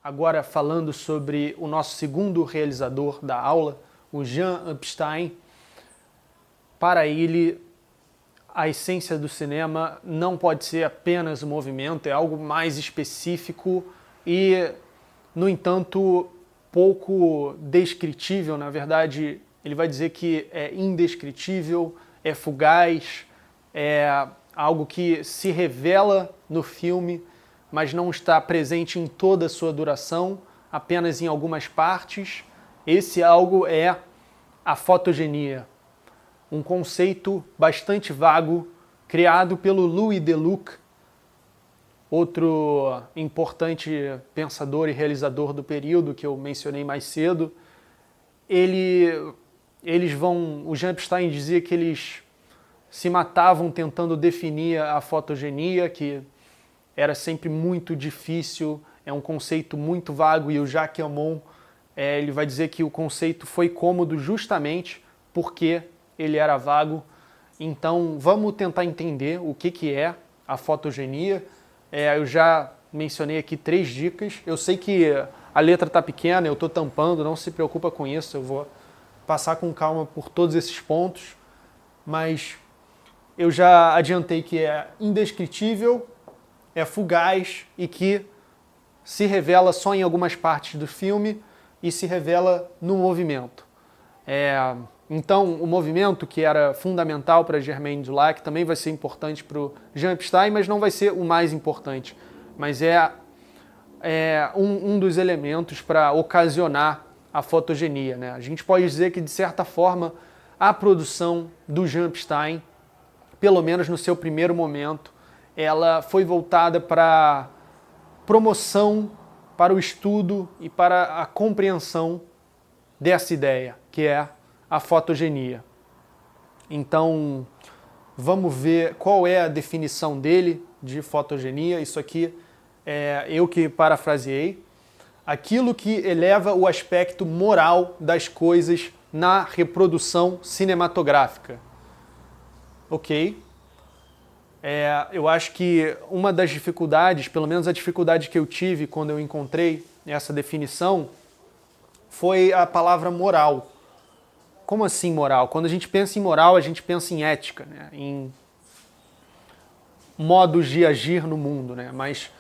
agora falando sobre o nosso segundo realizador da aula, o Jean Epstein. Para ele, a essência do cinema não pode ser apenas o movimento, é algo mais específico e, no entanto, pouco descritível. Na verdade, ele vai dizer que é indescritível, é fugaz, é algo que se revela no filme, mas não está presente em toda a sua duração, apenas em algumas partes. Esse algo é a fotogenia, um conceito bastante vago, criado pelo Louis Deluc, outro importante pensador e realizador do período que eu mencionei mais cedo. O Jean Epstein dizia que eles se matavam tentando definir a fotogenia, que era sempre muito difícil, é um conceito muito vago, e o Jacques Aumont ele vai dizer que o conceito foi cômodo justamente porque ele era vago. Então vamos tentar entender o que é a fotogenia. Eu já mencionei aqui 3 dicas, eu sei que a letra está pequena, eu estou tampando, não se preocupa com isso, eu vou passar com calma por todos esses pontos, mas eu já adiantei que é indescritível, é fugaz e que se revela só em algumas partes do filme e se revela no movimento. Então, o movimento, que era fundamental para Germaine Dulac, também vai ser importante para o Jean Epstein, mas não vai ser o mais importante. Mas é um dos elementos para ocasionar a fotogenia, né? A gente pode dizer que, de certa forma, a produção do Jean Epstein, pelo menos no seu primeiro momento, ela foi voltada para promoção, para o estudo e para a compreensão dessa ideia, que é a fotogenia. Então, vamos ver qual é a definição dele de fotogenia. Isso aqui é eu que parafraseei. Aquilo que eleva o aspecto moral das coisas na reprodução cinematográfica. Ok? Eu acho que uma das dificuldades, pelo menos a dificuldade que eu tive quando eu encontrei essa definição, foi a palavra moral. Como assim moral? Quando a gente pensa em moral, a gente pensa em ética, né? Em modos de agir no mundo, né? Mas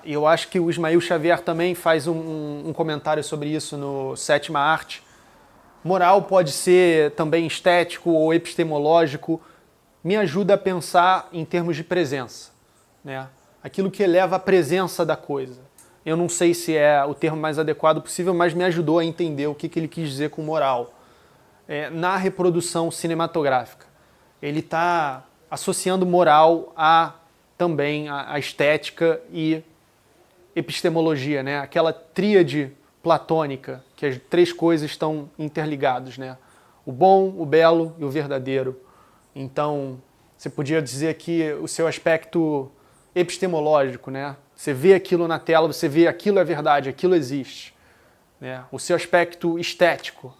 eu acho que o Ismael Xavier também faz um comentário sobre isso no Sétima Arte. Moral pode ser também estético ou epistemológico. Me ajuda a pensar em termos de presença, né? Aquilo que eleva a presença da coisa. Eu não sei se é o termo mais adequado possível, mas me ajudou a entender o que ele quis dizer com moral. Na reprodução cinematográfica, ele está associando moral também a estética e epistemologia, né? Aquela tríade platônica, que as 3 coisas estão interligadas, né? O bom, o belo e o verdadeiro. Então, você podia dizer que o seu aspecto epistemológico, né? Você vê aquilo na tela, você vê aquilo é verdade, aquilo existe, né? O seu aspecto estético.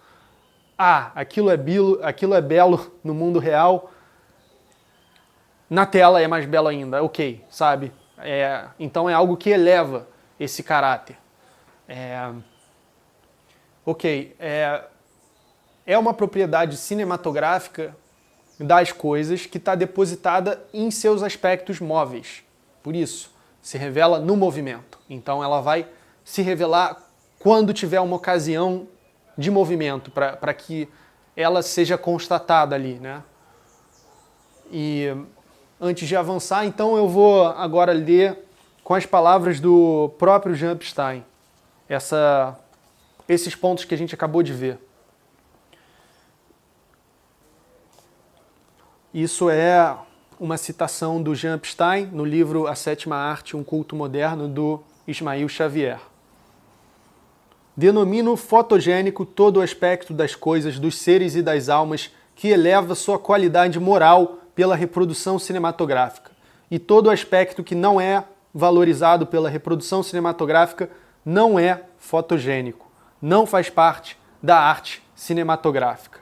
Aquilo é belo no mundo real, na tela é mais belo ainda, ok, sabe? Então é algo que eleva esse caráter. É uma propriedade cinematográfica das coisas que está depositada em seus aspectos móveis. Por isso, se revela no movimento. Então ela vai se revelar quando tiver uma ocasião de movimento, para que ela seja constatada ali, né? E antes de avançar, então eu vou agora ler com as palavras do próprio Jean Epstein esses pontos que a gente acabou de ver. Isso é uma citação do Jean Epstein no livro A Sétima Arte, um culto moderno, do Ismael Xavier. Denomino fotogênico todo o aspecto das coisas, dos seres e das almas que eleva sua qualidade moral pela reprodução cinematográfica. E todo aspecto que não é valorizado pela reprodução cinematográfica não é fotogênico, não faz parte da arte cinematográfica.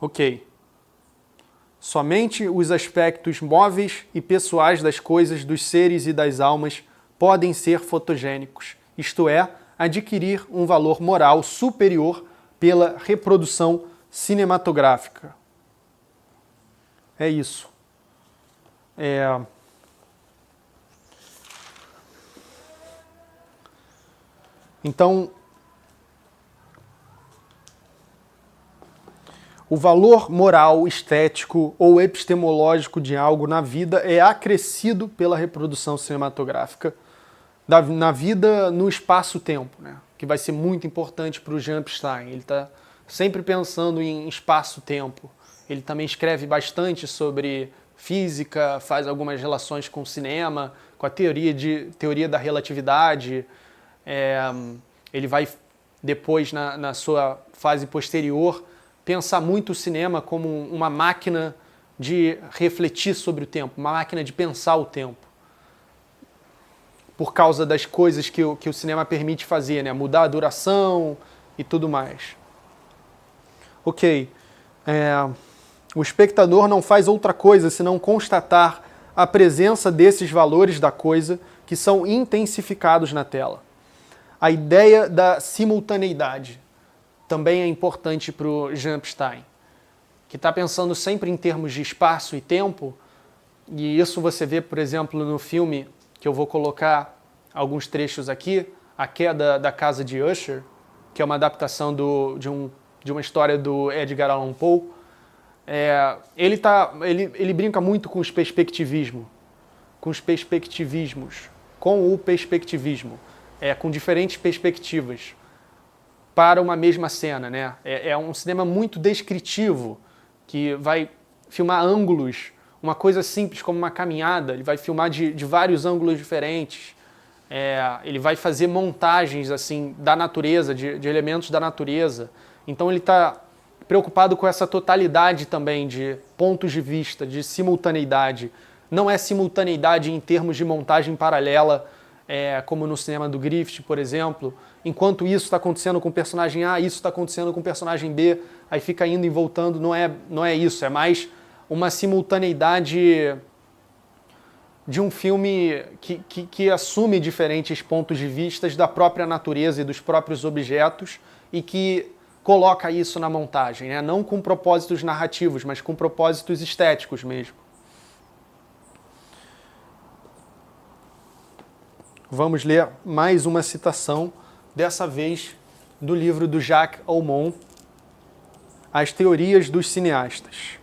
Ok. Somente os aspectos móveis e pessoais das coisas, dos seres e das almas podem ser fotogênicos, isto é, adquirir um valor moral superior pela reprodução cinematográfica. É isso. Então, o valor moral, estético ou epistemológico de algo na vida é acrescido pela reprodução cinematográfica, na vida no espaço-tempo, né? Que vai ser muito importante para o Jean Epstein. Ele está sempre pensando em espaço-tempo. Ele também escreve bastante sobre física, faz algumas relações com o cinema, com a teoria da relatividade. Ele vai depois, na sua fase posterior, pensar muito o cinema como uma máquina de refletir sobre o tempo, uma máquina de pensar o tempo. Por causa das coisas que o cinema permite fazer, né? Mudar a duração e tudo mais. Ok. O espectador não faz outra coisa senão constatar a presença desses valores da coisa que são intensificados na tela. A ideia da simultaneidade também é importante para o Jean Epstein, que está pensando sempre em termos de espaço e tempo, e isso você vê, por exemplo, no filme, que eu vou colocar alguns trechos aqui, A Queda da Casa de Usher, que é uma adaptação de uma história do Edgar Allan Poe. Ele brinca muito com os perspectivismos, com o perspectivismo, com diferentes perspectivas para uma mesma cena, né? É um cinema muito descritivo, que vai filmar ângulos, uma coisa simples como uma caminhada, ele vai filmar de vários ângulos diferentes. Ele vai fazer montagens assim da natureza, de elementos da natureza. Então ele está preocupado com essa totalidade também de pontos de vista, de simultaneidade. Não é simultaneidade em termos de montagem paralela, como no cinema do Griffith, por exemplo. Enquanto isso está acontecendo com o personagem A, isso está acontecendo com o personagem B, aí fica indo e voltando. Não é isso, é mais uma simultaneidade de um filme que assume diferentes pontos de vista da própria natureza e dos próprios objetos e que coloca isso na montagem, né? Não com propósitos narrativos, mas com propósitos estéticos mesmo. Vamos ler mais uma citação, dessa vez do livro do Jacques Aumont, As Teorias dos Cineastas.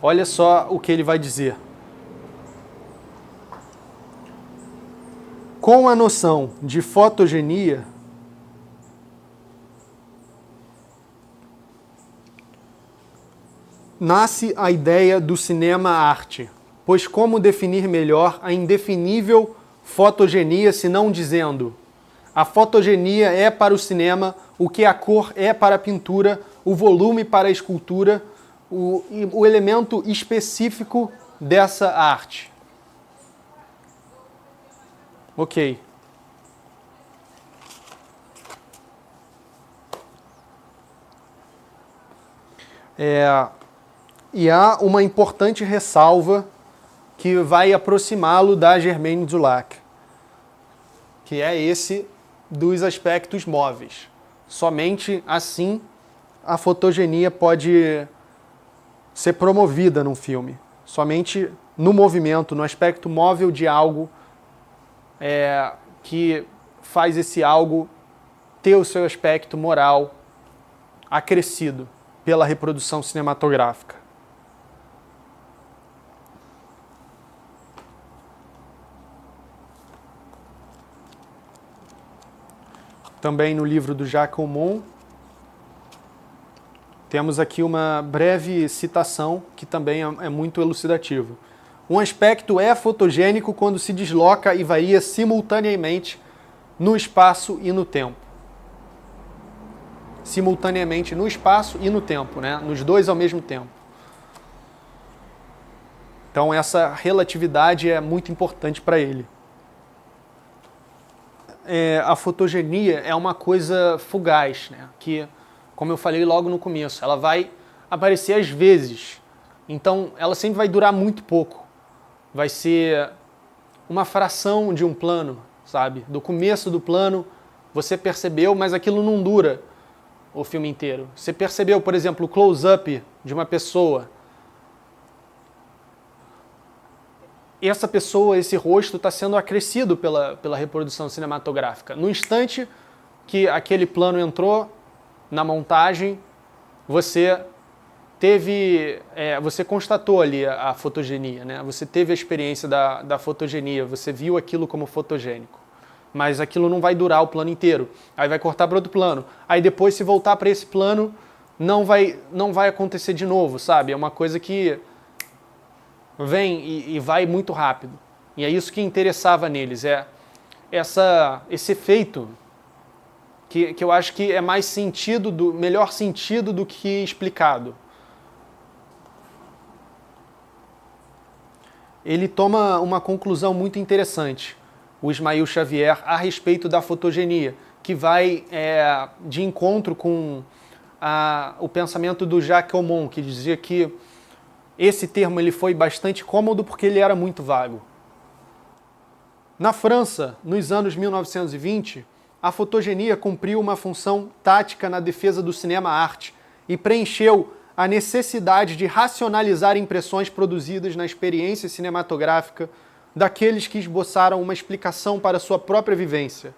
Olha só o que ele vai dizer. Com a noção de fotogenia, nasce a ideia do cinema-arte, pois como definir melhor a indefinível fotogenia se não dizendo: a fotogenia é para o cinema o que a cor é para a pintura, o volume para a escultura, o elemento específico dessa arte. Ok. E há uma importante ressalva que vai aproximá-lo da Germaine Dulac, que é esse dos aspectos móveis. Somente assim a fotogenia pode ser promovida num filme. Somente no movimento, no aspecto móvel de algo que faz esse algo ter o seu aspecto moral acrescido pela reprodução cinematográfica. Também no livro do Jacques Aumont, temos aqui uma breve citação que também é muito elucidativa. Um aspecto é fotogênico quando se desloca e varia simultaneamente no espaço e no tempo. Simultaneamente no espaço e no tempo, né? Nos dois ao mesmo tempo. Então essa relatividade é muito importante para ele. a fotogenia é uma coisa fugaz, né? Que, como eu falei logo no começo, ela vai aparecer às vezes. Então, ela sempre vai durar muito pouco. Vai ser uma fração de um plano, sabe? Do começo do plano, você percebeu, mas aquilo não dura o filme inteiro. Você percebeu, por exemplo, o close-up de uma pessoa. Essa pessoa, esse rosto está sendo acrescido pela reprodução cinematográfica. No instante que aquele plano entrou na montagem, você você constatou ali a fotogenia, né? Você teve a experiência da fotogenia, você viu aquilo como fotogênico. Mas aquilo não vai durar o plano inteiro. Aí vai cortar para outro plano. Aí depois, se voltar para esse plano, não vai acontecer de novo, sabe? É uma coisa que vem e vai muito rápido. E é isso que interessava neles, esse efeito que eu acho que é mais melhor sentido do que explicado. Ele toma uma conclusão muito interessante, o Ismail Xavier, a respeito da fotogenia, que vai de encontro com o pensamento do Jacques Aumont, que dizia que esse termo ele foi bastante cômodo porque ele era muito vago. Na França, nos anos 1920, a fotogenia cumpriu uma função tática na defesa do cinema-arte e preencheu a necessidade de racionalizar impressões produzidas na experiência cinematográfica daqueles que esboçaram uma explicação para sua própria vivência.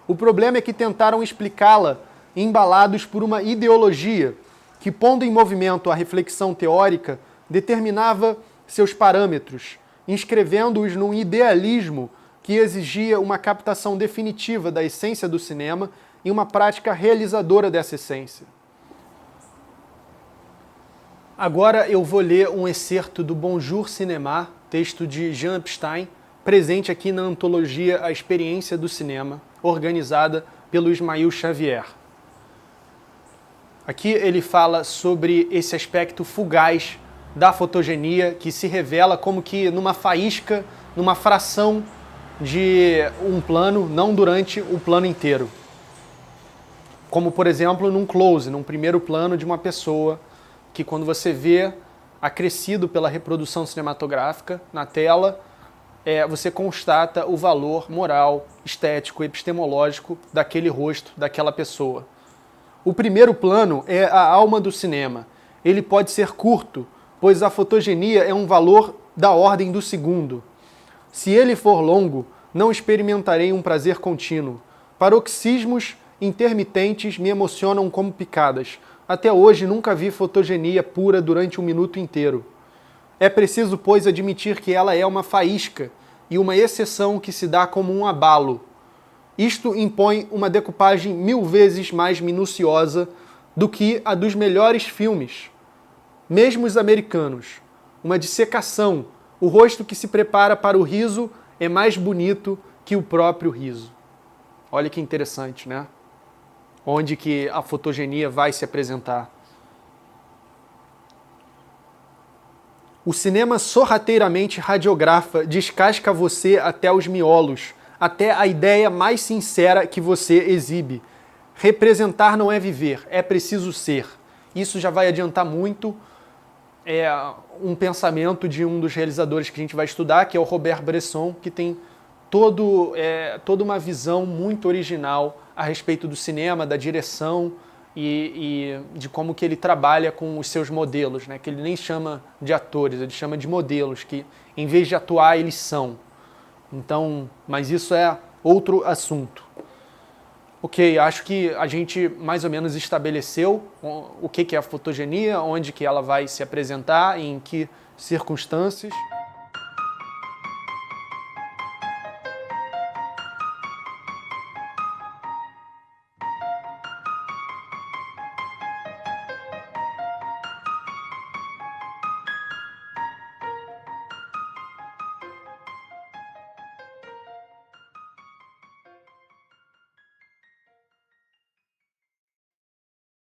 O problema é que tentaram explicá-la embalados por uma ideologia que, pondo em movimento a reflexão teórica, determinava seus parâmetros, inscrevendo-os num idealismo que exigia uma captação definitiva da essência do cinema e uma prática realizadora dessa essência. Agora eu vou ler um excerto do Bonjour Cinéma, texto de Jean Epstein, presente aqui na antologia A Experiência do Cinema, organizada pelo Ismail Xavier. Aqui ele fala sobre esse aspecto fugaz da fotogenia, que se revela como que numa faísca, numa fração de um plano, não durante o plano inteiro. Como, por exemplo, num close, num primeiro plano de uma pessoa, que quando você vê acrescido pela reprodução cinematográfica na tela, você constata o valor moral, estético, epistemológico daquele rosto, daquela pessoa. O primeiro plano é a alma do cinema. Ele pode ser curto, pois a fotogenia é um valor da ordem do segundo. Se ele for longo, não experimentarei um prazer contínuo. Paroxismos intermitentes me emocionam como picadas. Até hoje nunca vi fotogenia pura durante um minuto inteiro. É preciso, pois, admitir que ela é uma faísca e uma exceção que se dá como um abalo. Isto impõe uma decupagem 1000 vezes mais minuciosa do que a dos melhores filmes, mesmo os americanos. Uma dissecação. O rosto que se prepara para o riso é mais bonito que o próprio riso. Olha que interessante, né? Onde que a fotogenia vai se apresentar. O cinema sorrateiramente radiografa, descasca você até os miolos, até a ideia mais sincera que você exibe. Representar não é viver, é preciso ser. Isso já vai adiantar muito um pensamento de um dos realizadores que a gente vai estudar, que é o Robert Bresson, que tem toda uma visão muito original a respeito do cinema, da direção e de como que ele trabalha com os seus modelos, né? Que ele nem chama de atores, ele chama de modelos, que em vez de atuar, eles são. Então, mas isso é outro assunto. Ok, acho que a gente mais ou menos estabeleceu o que é a fotogenia, onde que ela vai se apresentar, em que circunstâncias.